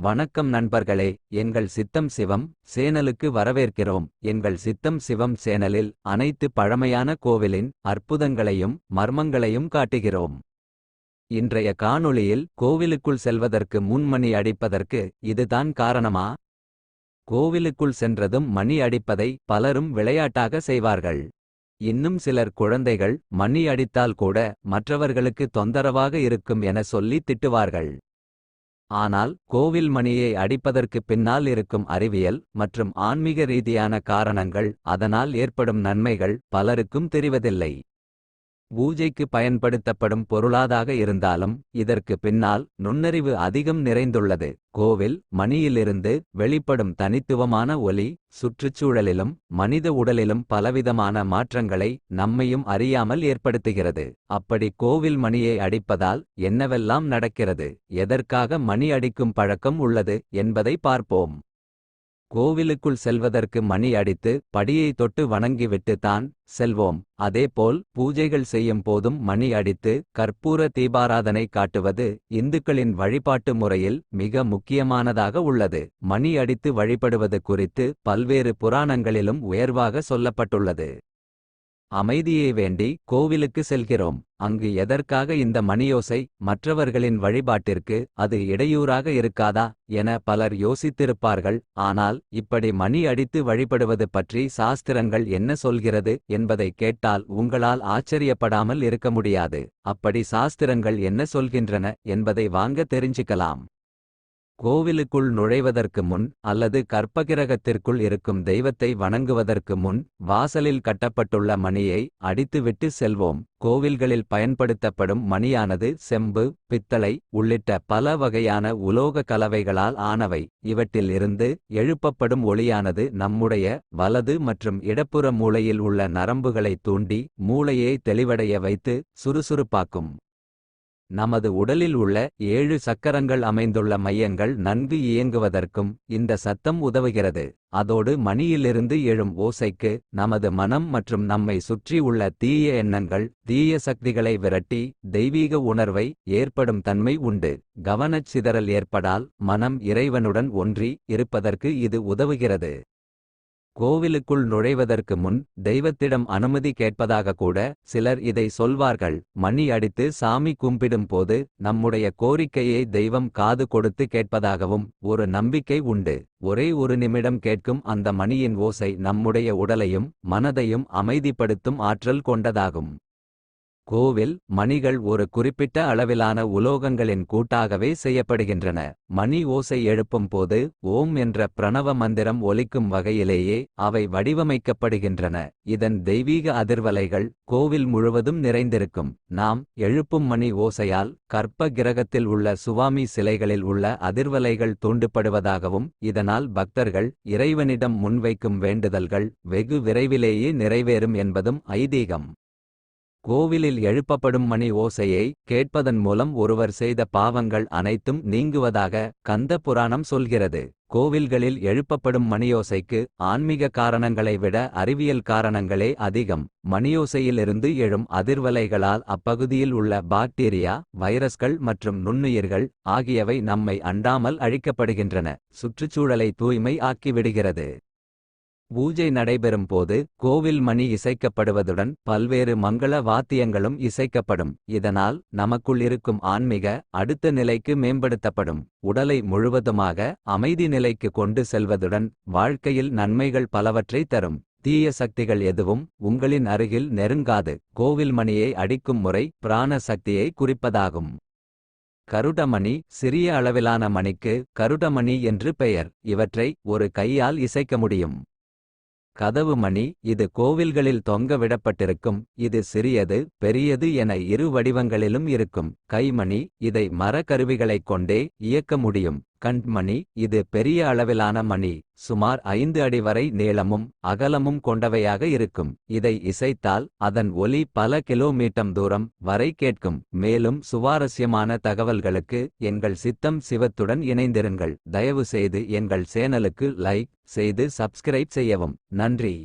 வணக்கம் நண்பர்களே, எங்கள் சித்தம் சிவம் சேனலுக்கு வரவேற்கிறோம். எங்கள் சித்தம் சிவம் சேனலில் அனைத்து பழமையான கோவிலின் அற்புதங்களையும் மர்மங்களையும் காட்டுகிறோம். இன்றைய காணொளியில் கோவிலுக்குள் செல்வதற்கு முன் மணி அடிப்பதற்கு இதுதான் காரணமா? கோவிலுக்குள் சென்றதும் மணி அடிப்பதை பலரும் விளையாட்டாக செய்வார்கள். இன்னும் சிலர் குழந்தைகள் மணி அடித்தால் கூட மற்றவர்களுக்கு தொந்தரவாக இருக்கும் என சொல்லி திட்டுவார்கள். ஆனால் கோவில் மணியை அடிப்பதற்கு பின்னால் இருக்கும் அறிவியல் மற்றும் ஆன்மீக ரீதியான காரணங்கள், அதனால் ஏற்படும் நன்மைகள் பலருக்கும் தெரிவதில்லை. பூஜைக்கு பயன்படுத்தப்படும் பொருளாதாக இருந்தாலும் இதற்கு பின்னால் நுண்ணறிவு அதிகம் நிறைந்துள்ளது. கோவில் மணியிலிருந்து வெளிப்படும் தனித்துவமான ஒலி சுற்றுச்சூழலிலும் மனித உடலிலும் பலவிதமான மாற்றங்களை நம்மையும் அறியாமல் ஏற்படுத்துகிறது. அப்படி கோவில் மணியை அடிப்பதால் என்னவெல்லாம் நடக்கிறது, எதற்காக மணி அடிக்கும் பழக்கம் உள்ளது என்பதை பார்ப்போம். கோவிலுக்குள் செல்வதற்கு மணி அடித்து படியை தொட்டு வணங்கிவிட்டு தான் செல்வோம். அதேபோல் பூஜைகள் செய்யும் போதும் மணி அடித்து கற்பூர தீபாராதனை காட்டுவது இந்துக்களின் வழிபாட்டு முறையில் மிக முக்கியமானதாக உள்ளது. மணி அடித்து வழிபடுவது குறித்து பல்வேறு புராணங்களிலும் உயர்வாக சொல்லப்பட்டுள்ளது. அமைதியை வேண்டி கோவிலுக்கு செல்கிறோம். அங்கு எதற்காக இந்த மணியோசை? மற்றவர்களின் வழிபாட்டிற்கு அது இடையூறாக இருக்காதா என பலர் யோசித்திருப்பார்கள். ஆனால் இப்படி மணி அடித்து வழிபடுவது பற்றி சாஸ்திரங்கள் என்ன சொல்கிறது என்பதை கேட்டால் உங்களால் ஆச்சரியப்படாமல் இருக்க முடியாது. அப்படி சாஸ்திரங்கள் என்ன சொல்கின்றன என்பதை வாங்க தெரிஞ்சுக்கலாம். கோவிலுக்குள் நுழைவதற்கு முன் அல்லது கற்பகிரகத்திற்குள் இருக்கும் தெய்வத்தை வணங்குவதற்கு முன் வாசலில் கட்டப்பட்டுள்ள மணியை அடித்துவிட்டு செல்வோம். கோவில்களில் பயன்படுத்தப்படும் மணியானது செம்பு, பித்தளை உள்ளிட்ட பல வகையான உலோக கலவைகளால் ஆனவை. இவற்றில் இருந்து எழுப்பப்படும் ஒளியானது நம்முடைய வலது மற்றும் இடப்புற மூளையில் உள்ள நரம்புகளை தூண்டி மூளையை தெளிவடைய வைத்து சுறுசுறுப்பாக்கும். நமது உடலில் உள்ள 7 சக்கரங்கள் அமைந்துள்ள மையங்கள் நன்கு இயங்குவதற்கும் இந்த சத்தம் உதவுகிறது. அதோடு மணியிலிருந்து எழும் ஓசைக்கு நமது மனம் மற்றும் நம்மை சுற்றி உள்ள தீய எண்ணங்கள், தீய சக்திகளை விரட்டி தெய்வீக உணர்வை ஏற்படும் தன்மை உண்டு. கவனச் சிதறல் ஏற்படால் மனம் இறைவனுடன் ஒன்றி இருப்பதற்கு இது உதவுகிறது. கோவிலுக்குள் நுழைவதற்கு முன் தெய்வத்திடம் அனுமதி கேட்பதாக கூட சிலர் இதை சொல்வார்கள். மணி அடித்து சாமி கும்பிடும் போது நம்முடைய கோரிக்கையை தெய்வம் காது கொடுத்து கேட்பதாகவும் ஒரு நம்பிக்கை உண்டு. ஒரே ஒரு நிமிடம் கேட்கும் அந்த மணியின் ஓசை நம்முடைய உடலையும் மனதையும் அமைதிப்படுத்தும் ஆற்றல் கொண்டதாகும். கோவில் மணிகள் ஒரு குறிப்பிட்ட அளவிலான உலோகங்களின் கூட்டாகவே செய்யப்படுகின்றன. மணி ஓசை எழுப்பும் போது ஓம் என்ற பிரணவ மந்திரம் ஒலிக்கும் வகையிலேயே அவை வடிவமைக்கப்படுகின்றன. இதன் தெய்வீக அதிர்வலைகள் கோவில் முழுவதும் நிறைந்திருக்கும். நாம் எழுப்பும் மணி ஓசையால் கற்ப கிரகத்தில் உள்ள சுவாமி சிலைகளில் உள்ள அதிர்வலைகள் தூண்டப்படுவதாகவும் இதனால் பக்தர்கள் இறைவனிடம் முன்வைக்கும் வேண்டுதல்கள் வெகு விரைவிலேயே நிறைவேறும் என்பதும் ஐதீகம். கோவிலில் எழுப்பப்படும் மணி ஓசையை கேட்பதன் மூலம் ஒருவர் செய்த பாவங்கள் அனைத்தும் நீங்குவதாக கந்த புராணம் சொல்கிறது. கோவில்களில் எழுப்பப்படும் மணியோசைக்கு ஆன்மீக காரணங்களை விட அறிவியல் காரணங்களே அதிகம். மணியோசையிலிருந்து எழும் அதிர்வலைகளால் அப்பகுதியில் உள்ள பாக்டீரியா, வைரஸ்கள் மற்றும் நுண்ணுயிர்கள் ஆகியவை நம்மை அண்டாமல் அழிக்கப்படுகின்றன. சுற்றுச்சூழலை தூய்மை ஆக்கிவிடுகிறது. பூஜை நடைபெறும் போது கோவில் மணி இசைக்கப்படுவதுடன் பல்வேறு மங்கள வாத்தியங்களும் இசைக்கப்படும். இதனால் நமக்குள் இருக்கும் ஆன்மீக அடுத்த நிலைக்கு மேம்படுத்தப்படும். உடலை முழுவதுமாக அமைதி நிலைக்கு கொண்டு செல்வதுடன் வாழ்க்கையில் நன்மைகள் பலவற்றை தரும். தீய சக்திகள் எதுவும் உங்களின் அருகில் நெருங்காது. கோவில் மணியை அடிக்கும் முறை பிராண சக்தியை குறிப்பதாகும். கருடமணி சிறிய அளவிலான மணிக்கு கருடமணி என்று பெயர். இவற்றை ஒரு கையால் இசைக்க முடியும். கதவு மணி இது கோவில்களில் தொங்க விடப்பட்டிருக்கும். இது சிறியது, பெரியது என இரு வடிவங்களிலும் இருக்கும். கைமணி இதை மர கருவிகளைக் கொண்டே இயக்க முடியும். கண்மணி இது பெரிய அளவிலான மணி, சுமார் 5 அடி வரை நீளமும் அகலமும் கொண்டவையாக இருக்கும். இதை இசைத்தால் அதன் ஒலி பல கிலோமீட்டர் தூரம் வரை கேட்கும். மேலும் சுவாரஸ்யமான தகவல்களுக்கு எங்கள் சித்தம் சிவத்துடன் இணைந்திருங்கள். தயவு செய்து எங்கள் சேனலுக்கு லைக் செய்து சப்ஸ்கிரைப் செய்யவும். நன்றி.